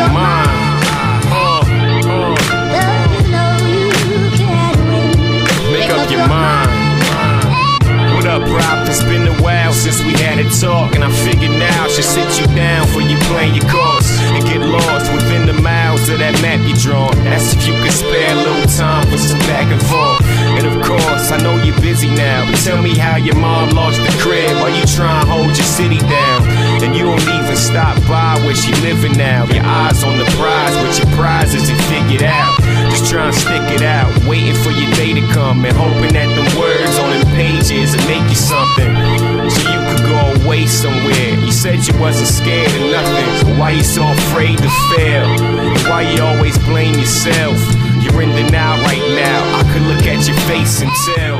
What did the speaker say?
your mind. Make up your mind. What up, Rob? It's been a while since we had a talk, and I figured now I should sit you down for you playing your cards and get lost within the miles of that map you drawn. That's if you could spare a little time for some back and forth. And of course, I know you're busy now, but tell me how your mom lost the crib while you try and hold your city down. And you don't even stop by where she living now. Your eyes on the prize, but your prize isn't figured out. Just trying to stick it out, waiting for your day to come, and hoping that them words on them pages will make you something, so you could go away somewhere. You said you wasn't scared of nothing, but why you so afraid to fail? And why you always blame yourself? You're in the now right now. I could look at your face and tell